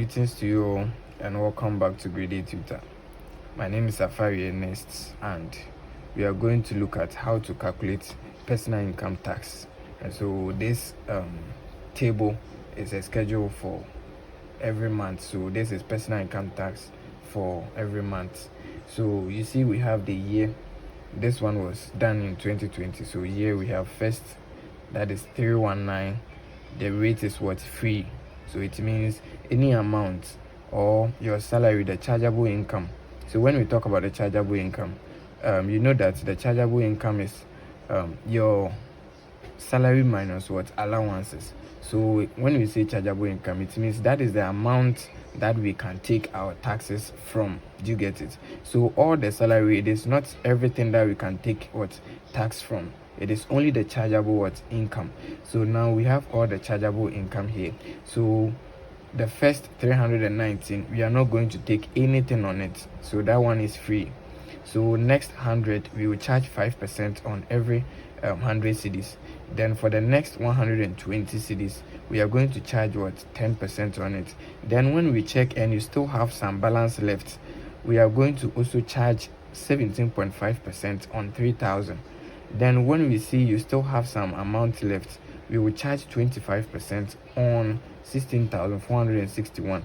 Greetings to you all and welcome back to Grade 8 Tutor. My name is Afari Ernest and we are going to look at how to calculate personal income tax. And so this table is a schedule for every month. So this is personal income tax for every month. So you see we have the year. This one was done in 2020. So here we have first, that is 319. The rate is what? Free. So it means any amount or your salary, the chargeable income. So when we talk about the chargeable income, you know that the chargeable income is your salary minus what? Allowances. So when we say chargeable income, it means that is the amount that we can take our taxes from. Do you get it? So all the salary, it is not everything that we can take what? Tax from. It is only the chargeable what? Income. So now we have all the chargeable income here. So the first 319, we are not going to take anything on it. So that one is free. So next 100, we will charge 5% on every 100 cedis. Then for the next 120 cedis, we are going to charge what? 10% on it. Then when we check and you still have some balance left, we are going to also charge 17.5% on 3,000. Then when we see you still have some amount left, we will charge 25% on 16,461.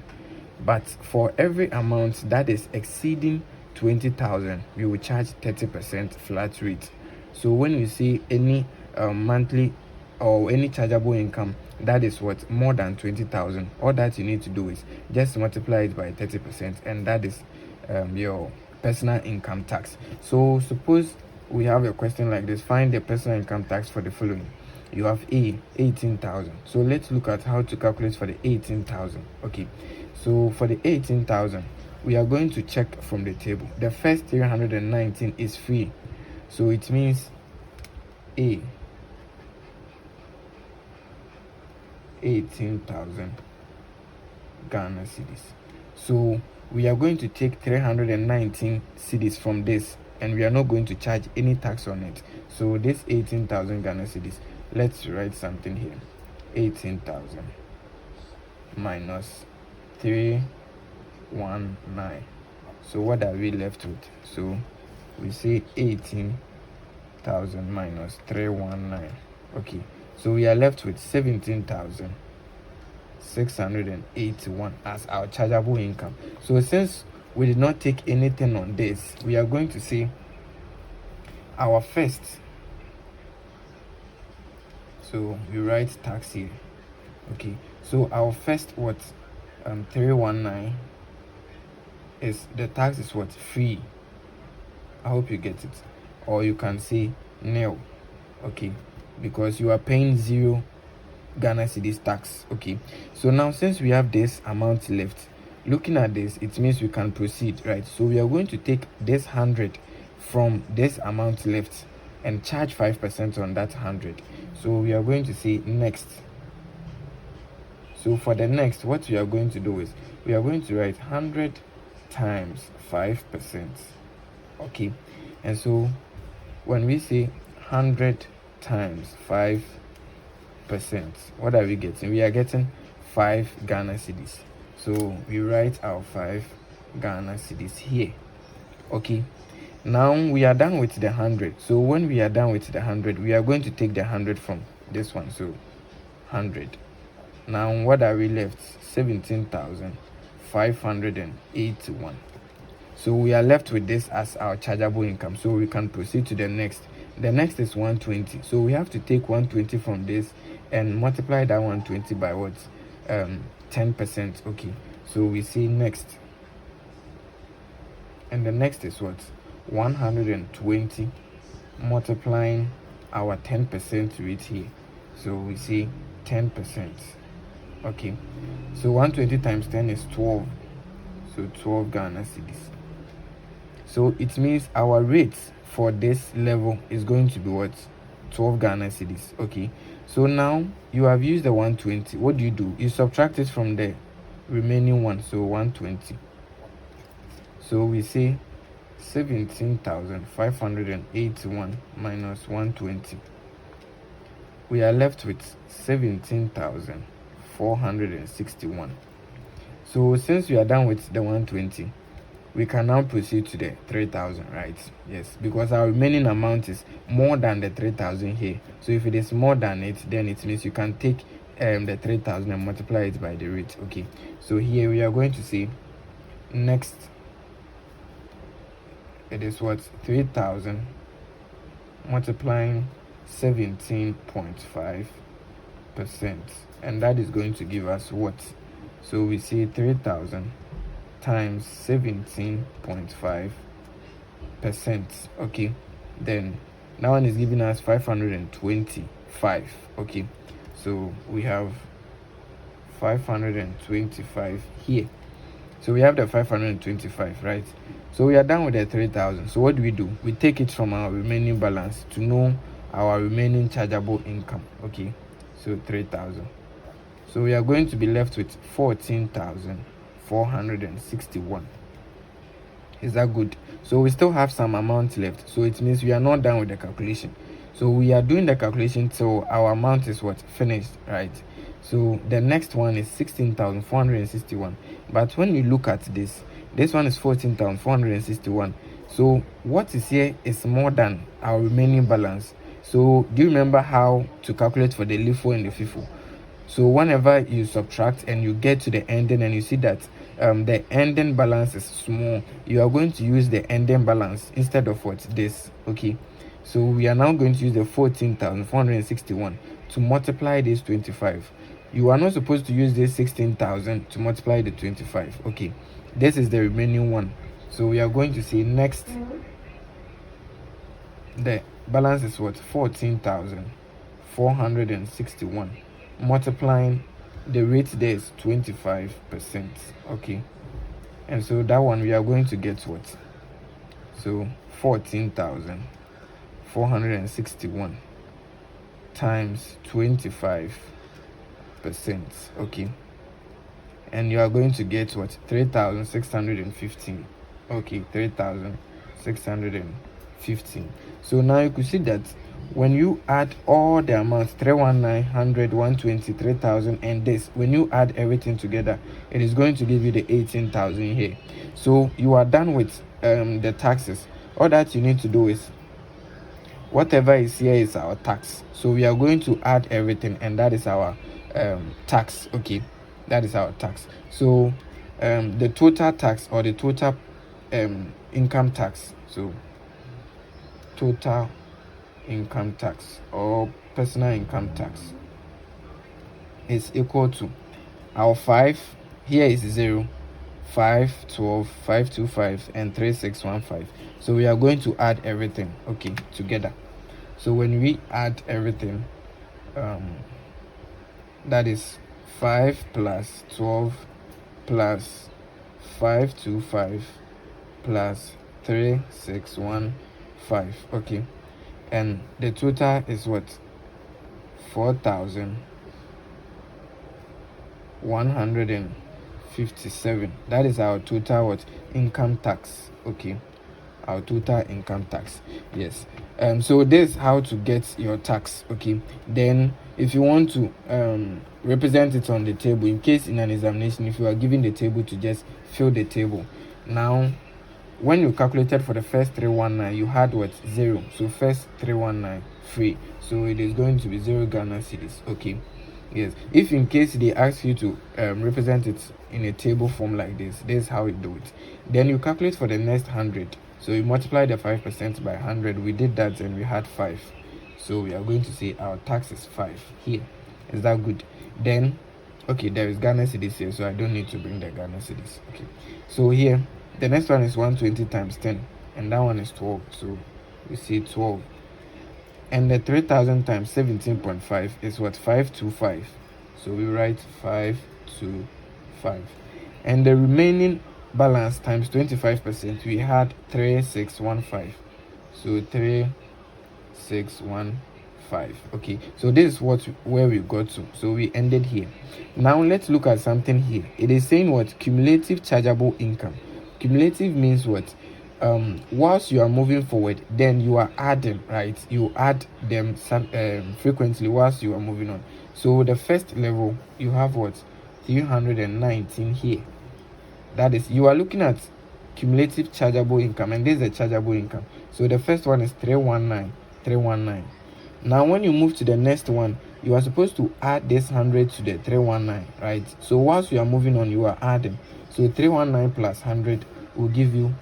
But for every amount that is exceeding 20,000, we will charge 30% flat rate. So when we see any monthly or any chargeable income that is what? More than 20,000, all that you need to do is just multiply it by 30%, and that is your personal income tax. So suppose we have a question like this: find the personal income tax for the following. You have A, 18,000. So let's look at how to calculate for the 18,000. Okay, so for the 18,000, we are going to check from the table. The first 319 is free. So it means A, 18,000 Ghana cedis. So we are going to take 319 cedis from this, and we are not going to charge any tax on it. So this 18,000 Ghana cedis, let's write something here. 18,000 minus 319. So what are we left with? So we say 18,000 minus 319. Okay, so we are left with 17,681 as our chargeable income. So since we did not take anything on this, we are going to say our first. So we write tax here. Okay, so our first what? 319 is the tax is what? Free. I hope you get it, or you can say nil. Okay, because you are paying 0 Ghana cedis tax. Okay, so now since we have this amount left, looking at this, it means we can proceed, right? So we are going to take this 100 from this amount left and charge 5% on that 100. So we are going to say next. So for the next, what we are going to do is we are going to write 100 times 5%. Okay, and so when we say 100 times 5%, what are we getting? We are getting 5 Ghana cedis. So we write our 5 Ghana cedis here. Okay, now we are done with the 100. So when we are done with the 100, we are going to take the 100 from this one. So 100. Now what are we left? 17,581. So we are left with this as our chargeable income. So we can proceed to the next. The next is 120. So we have to take 120 from this and multiply that 120 by what? 10%. Okay, so we see next, and the next is what? 120 multiplying our 10% rate here. So we see 10%. Okay, so 120 times 10 is 12. So 12 Ghana cedis. So it means our rate for this level is going to be what? 12 Ghana cedis. Okay, so now you have used the 120. What do? You subtract it from the remaining one. So 120. So we say 17,581 minus 120. We are left with 17,461. So since we are done with the 120, we can now proceed to the 3,000, right? Yes, because our remaining amount is more than the 3,000 here. So if it is more than it, then it means you can take the 3,000 and multiply it by the rate. Okay, so here we are going to say next, it is what, 3,000 multiplying 17.5%, and that is going to give us what? So we see 3,000 times 17.5%. Okay, then that one is giving us 525. Okay, so we have 525 here. So we have the 525, right? So we are done with the 3,000. So what do? We take it from our remaining balance to know our remaining chargeable income. Okay, so 3,000. So we are going to be left with 14,461. Is that good? So we still have some amount left. So it means we are not done with the calculation. So we are doing the calculation till our amount is what? Finished, right? So the next one is 16,461. But when you look at this one is 14,461. So what is here is more than our remaining balance. So do you remember how to calculate for the LIFO and the FIFO? So whenever you subtract and you get to the ending and you see that the ending balance is small, you are going to use the ending balance instead of what? This. Okay, so we are now going to use the 14,461 to multiply this 25. You are not supposed to use this 16,000 to multiply the 25. Okay, this is the remaining one. So we are going to say next, the balance is what? 14,461 multiplying the rate there is 25%. Okay, and so that one we are going to get what? So 14,461 times 25%. Okay, and you are going to get what? 3,615. Okay, 3,615. So now you could see that when you add all the amounts, 319, 100, 120, 3,000, and this, when you add everything together, it is going to give you the 18,000 here. So you are done with the taxes. All that you need to do is, whatever is here is our tax. So we are going to add everything, and that is our tax. Okay, that is our tax. So the total tax, or the total income tax, so total income tax or personal income tax is equal to our 5 here is 0, 5, 12, 525, and 3615. So we are going to add everything, okay, together. So when we add everything, that is 5 plus 12 plus 525 plus 3615. Okay, and the total is what? 4,157. That is our total what? Income tax. Okay, our total income tax. Yes. So this is how to get your tax. Okay, then if you want to represent it on the table, in case in an examination, if you are given the table, to just fill the table. Now when you calculated for the first 319, you had what? 0. So first 319 free, so it is going to be 0 Ghana cedis. Okay, yes. If in case they ask you to represent it in a table form like this is how you do it. Then you calculate for the next 100. So you multiply the 5% by 100. We did that and we had 5. So we are going to say our tax is 5 here. Is that good? Then okay, there is Ghana cedis here, so I don't need to bring the Ghana cedis. Okay, so here the next one is 120 times 10, and that one is 12. So we see 12, and the 3,000 times 17.5 is what? 525. So we write 525, and the remaining balance times 25%, we had 3615. So 3615. Okay, so this is where we got to. So we ended here. Now let's look at something here. It is saying what? Cumulative chargeable income. Cumulative means what? Whilst you are moving forward, then you are adding, right? You add them frequently whilst you are moving on. So the first level, you have what? 319 here. That is, you are looking at cumulative chargeable income, and this is the chargeable income. So the first one is 319. Now when you move to the next one, you are supposed to add this 100 to the 319, right? So whilst you are moving on, you are adding. So 319 plus 100 will give you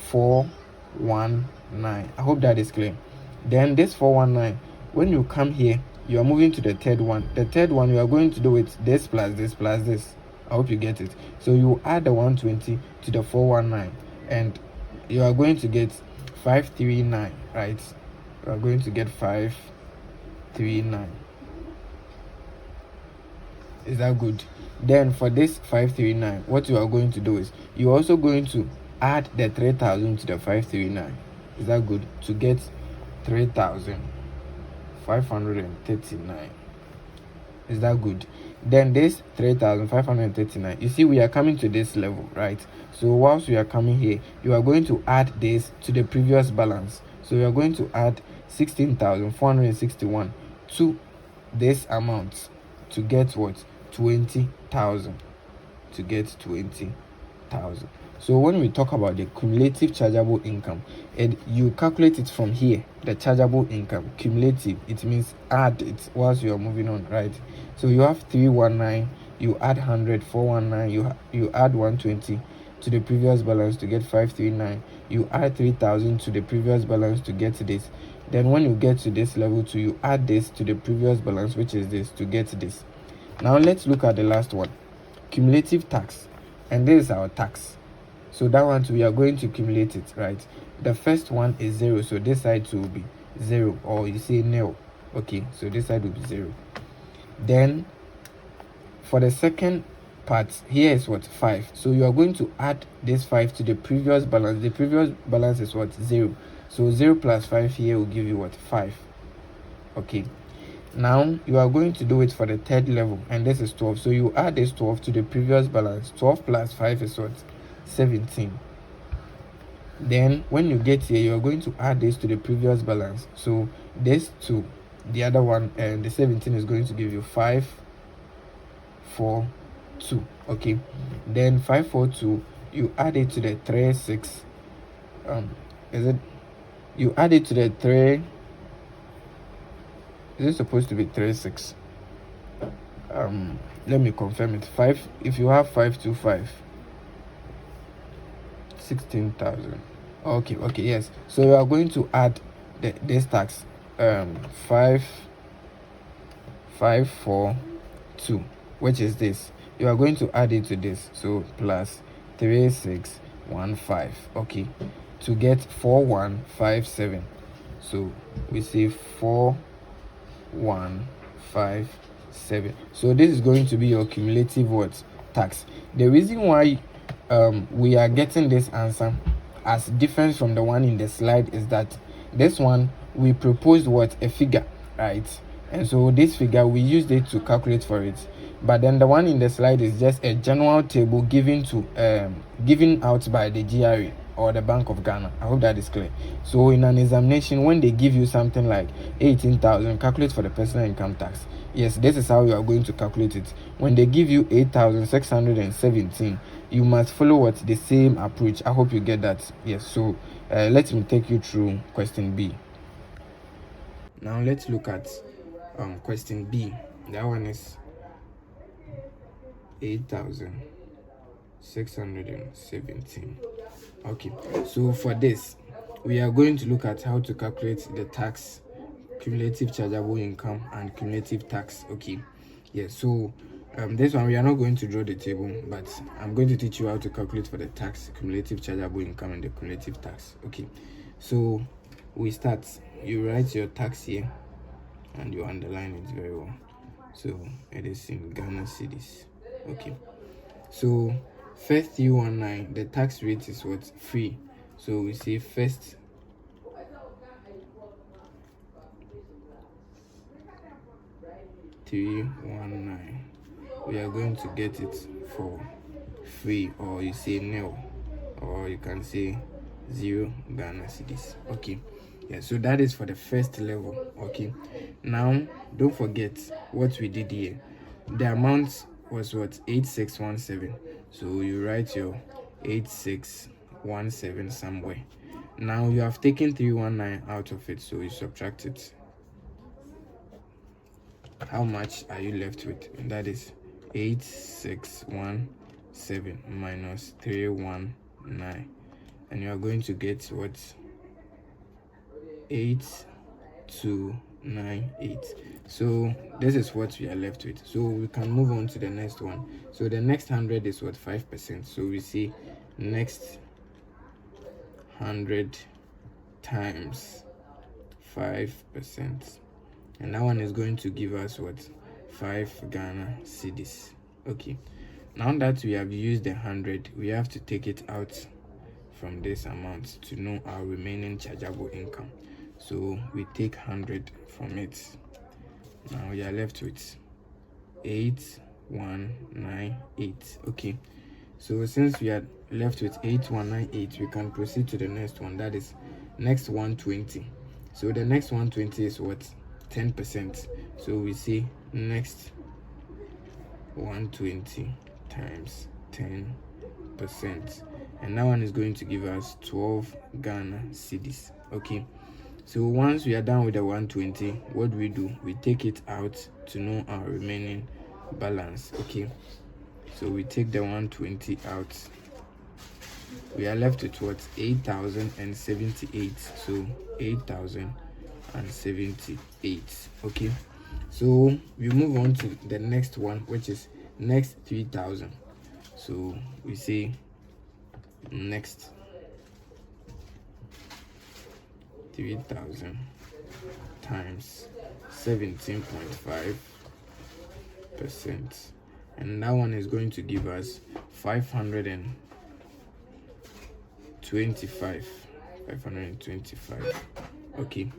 419. I hope that is clear. Then this 419, when you come here, you are moving to the third one. The third one, you are going to do it this plus this plus this. I hope you get it. So you add the 120 to the 419, and you are going to get 539, right? You are going to get 539. Is that good? Then for this 539, what you are going to do is you're also going to add the 3,000 to the 539. Is that good? To get 3,539. Is that good? Then this 3,539, you see we are coming to this level, right? So whilst we are coming here, you are going to add this to the previous balance. So you are going to add 16,461 to this amount to get what? 20,000. To get 20,000. So when we talk about the cumulative chargeable income, and you calculate it from here, the chargeable income cumulative, it means add it whilst you are moving on, right? So you have 319, you add 100, 419, you add 120 to the previous balance to get 539, you add 3,000 to the previous balance to get this. Then when you get to this level 2, you add this to the previous balance, which is this, to get this. Now let's look at the last one, cumulative tax, and this is our tax. So that one too, we are going to accumulate it, right? The first one is 0, so this side too will be 0, or you say nil. Okay, so this side will be 0. Then for the second part, here is what? 5. So you are going to add this 5 to the previous balance. The previous balance is what? 0. So 0 plus 5 here will give you what? 5. Okay. Now you are going to do it for the third level, and this is 12. So you add this 12 to the previous balance. 12 plus 5 is what? 17. Then when you get here, you are going to add this to the previous balance. So this to the other one, and the 17 is going to give you 542. Okay. Then 542, you add it to the 36. You add it to the 3. Is it supposed to be 36? Let me confirm it. 5. If you have 525, 16,000. Okay, yes. So you are going to add this tax, 542, which is this. You are going to add it to this, so plus 3615. Okay, to get 4157. So we say 4157. So this is going to be your cumulative what? Tax. The reason why we are getting this answer as different from the one in the slide is that this one we proposed what? A figure, right? And so this figure we used it to calculate for it, but then the one in the slide is just a general table given out by the GRA or the Bank of Ghana. I hope that is clear. So in an examination, when they give you something like 18,000, calculate for the personal income tax, yes, this is how you are going to calculate it. When they give you 8,617, you must follow what? The same approach. I hope you get that. Yes. So let me take you through question B. Now let's look at question B. That one is 8,617. Okay, so for this we are going to look at how to calculate the tax, cumulative chargeable income and cumulative tax. Okay, yes. So this one we are not going to draw the table, but I'm going to teach you how to calculate for the tax, cumulative chargeable income and the cumulative tax. Okay, so we start. You write your tax here and you underline it very well. So it is in Ghana cedis. Okay, so first 319, the tax rate is what? Free. So we say first 319, we are going to get it for free, or you say nil, or you can say 0 Ghana cedis. Okay, yeah, so that is for the first level. Okay, now don't forget what we did here. The amount was what? 8617. So you write your 8617 somewhere. Now you have taken 319 out of it, so you subtract it. How much are you left with? And that is 8617 minus 319, and you are going to get what? 8298. So this is what we are left with. So we can move on to the next one. So the next 100 is what? 5%. So we see next 100 times 5%, and that one is going to give us what? 5 Ghana cedis. Okay, now that we have used the 100, we have to take it out from this amount to know our remaining chargeable income. So we take 100 from it. Now we are left with 8198. Okay, so since we are left with 8198, we can proceed to the next one, that is next 120. So the next 120 is what? 10%. So we see next 120 times 10%, and that one is going to give us 12 Ghana cedis. Okay, so once we are done with the 120, what do? We take it out to know our remaining balance. Okay, so we take the 120 out. We are left with what? 8078. So 8078. Okay, so we move on to the next one, which is next 3000. So we say next 3000 times 17.5%, and that one is going to give us 525. Okay,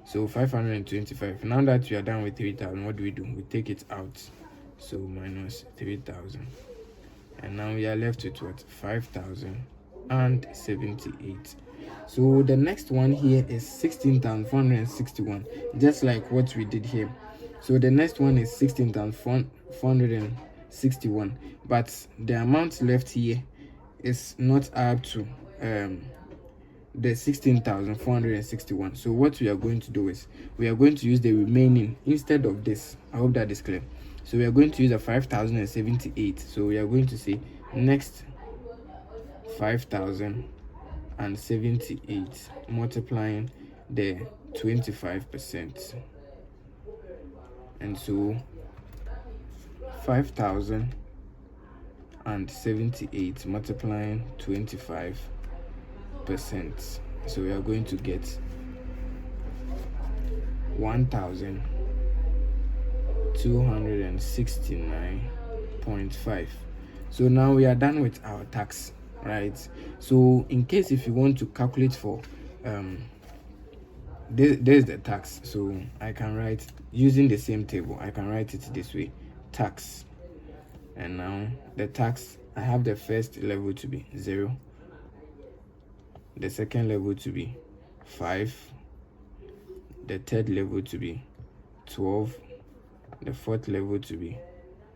so 525. Now that we are done with 3000, what do? We take it out, so minus 3000, and now we are left with what? 5078. So the next one here is 16,461, just like what we did here. So the next one is 16,461, but the amount left here is not up to the 16,461. So what we are going to do is we are going to use the remaining instead of this. I hope that is clear. So we are going to use the 5078. So we are going to say next 5078 multiplying the 25%, and so 5078 multiplying 25%. So we are going to get 1269.5. So now we are done with our tax, right? So in case if you want to calculate for there's the tax, so I can write using the same table. I can write it this way: tax, and now the tax, I have the first level to be 0, the second level to be 5, the third level to be 12, the fourth level to be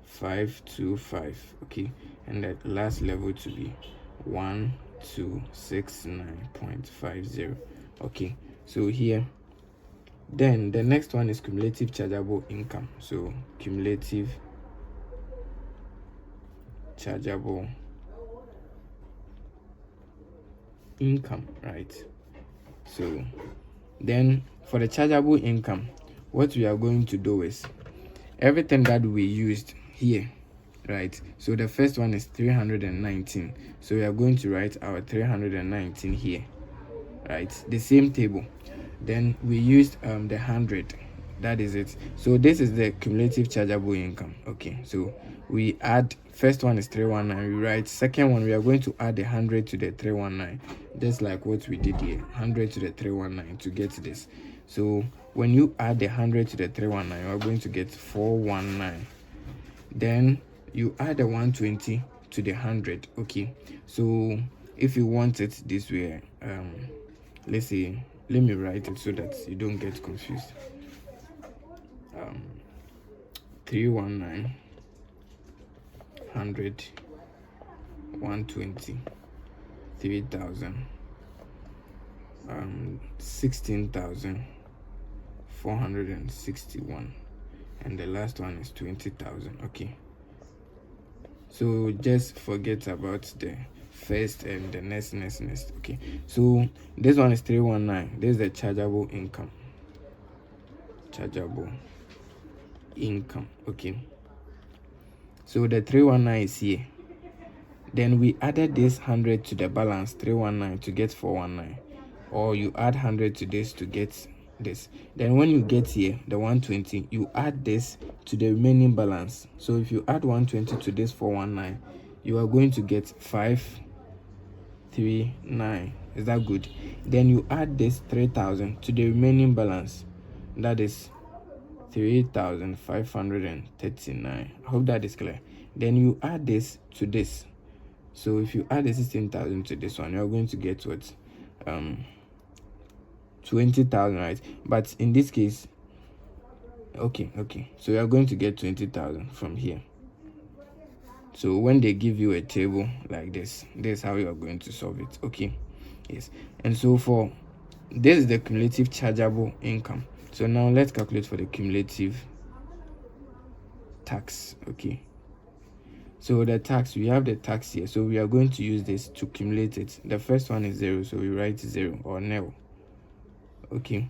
525. Okay, and the last level to be 1269.50. Okay, so here, then the next one is cumulative chargeable income. So cumulative chargeable income, right? So then for the chargeable income, what we are going to do is everything that we used here, right? So the first one is 319. So we are going to write our 319 here, right? The same table. Then we used the 100. That is it. So this is the cumulative chargeable income. Okay, so we add, first one is 319. We write second one, we are going to add the 100 to the 319, just like what we did here. 100 to the 319 to get this. So when you add the 100 to the 319, you are going to get 419. Then you add the 120 to the 100. Okay, so if you want it this way, let's say, let me write it so that you don't get confused. 319, 100, 120. 3,000, 16,461, and the last one is 20,000. Okay, so just forget about the first and the next. Okay, so this one is 319. This is the chargeable income. Okay, so the 319 is here. Then we added this 100 to the balance 319 to get 419, or you add 100 to this to get this. Then when you get here the 120, you add this to the remaining balance. So if you add 120 to this 419, you are going to get 539. Is that good? Then you add this 3,000 to the remaining balance. That is 3,539. I hope that is clear. Then you add this to this. So if you add the 16,000 to this one, you are going to get what? 20,000, right? But in this case, okay. So you are going to get 20,000 from here. So when they give you a table like this is how you are going to solve it. Okay, yes. And so for this is the cumulative chargeable income. So now let's calculate for the cumulative tax. Okay, so the tax, we have the tax here, so we are going to use this to cumulate it. The first one is 0, so we write 0 or nil. Okay,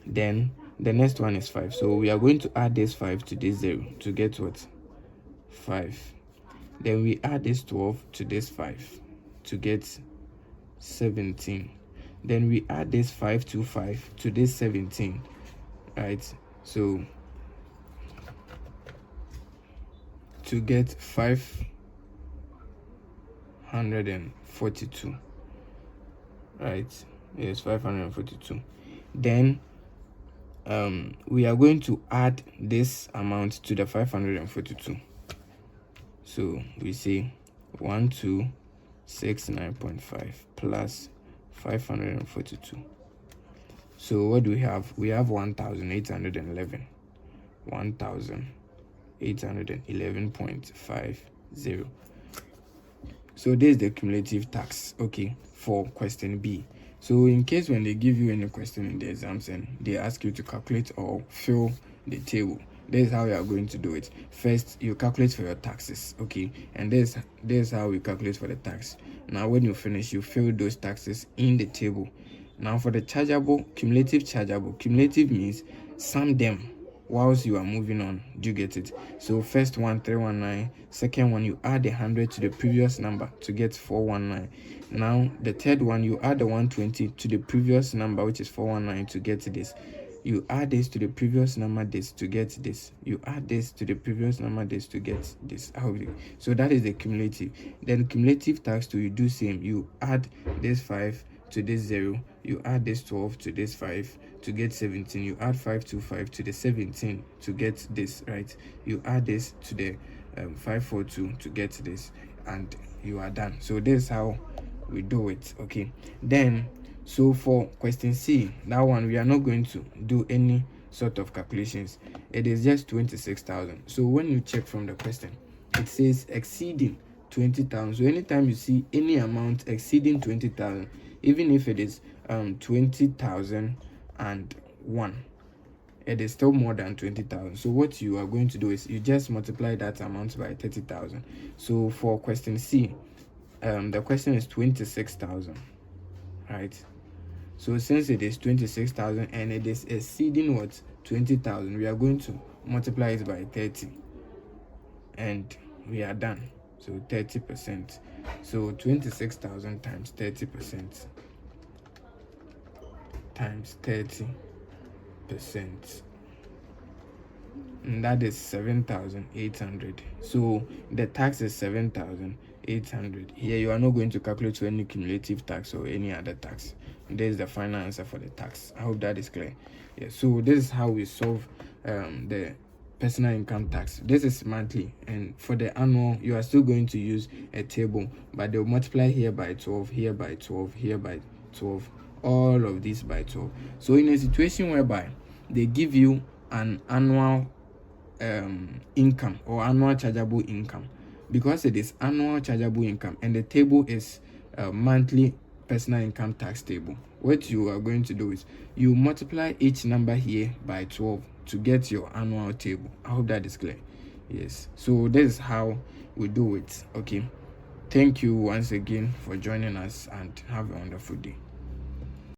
then the next one is 5, so we are going to add this 5 to this 0 to get what? 5. Then we add this 12 to this 5 to get 17. Then we add this 5 to 5 to this 17, right? So to get 542, right? Yes, 542. Then we are going to add this amount to the 542. So we say 1269.5 plus 542. So what do we have? We have 1,811. 1,811.50. So this is the cumulative tax. Okay, for question B. So in case when they give you any question in the exams and they ask you to calculate or fill the table, this is how you are going to do it. First, you calculate for your taxes, okay, and this is how we calculate for the tax. Now when you finish, you fill those taxes in the table. Now for the chargeable, cumulative means sum them whilst you are moving on. Do you get it? So first one 319, second one you add 100 to the previous number to get 419. Now the third one you add the 120 to the previous number, which is 419, to get this. You add this to the previous number, this, to get this. You add this to the previous number, this, to get this. So that is the cumulative. Then cumulative tax to you do same. You add this 5 to this 0. You add this 12 to this 5 to get 17. You add 525 to the 17 to get this, right? You add this to the 542 to get this, and you are done. So this is how we do it. Okay, then so for question C, that one we are not going to do any sort of calculations. It is just 26,000. So when you check from the question, it says exceeding 20,000. So anytime you see any amount exceeding 20,000, even if it is 20,001, it is still more than 20,000. So what you are going to do is you just multiply that amount by 30,000. So for question C, the question is 26,000, right? So since it is 26,000 and it is exceeding what? 20,000, we are going to multiply it by 30 and we are done. So 30%. So 26,000 times 30% times 30%, and that is 7,800. So the tax is 7,800. Here you are not going to calculate for any cumulative tax or any other tax. This is the final answer for the tax. I hope that is clear. Yeah, so this is how we solve the personal income tax. This is monthly, and for the annual you are still going to use a table, but they'll multiply here by 12, here by 12, here by 12, all of this by 12. So in a situation whereby they give you an annual income or annual chargeable income, because it is annual chargeable income and the table is monthly personal income tax table. What you are going to do is you multiply each number here by 12 to get your annual table. I hope that is clear. Yes, so this is how we do it. Okay, thank you once again for joining us, and have a wonderful day.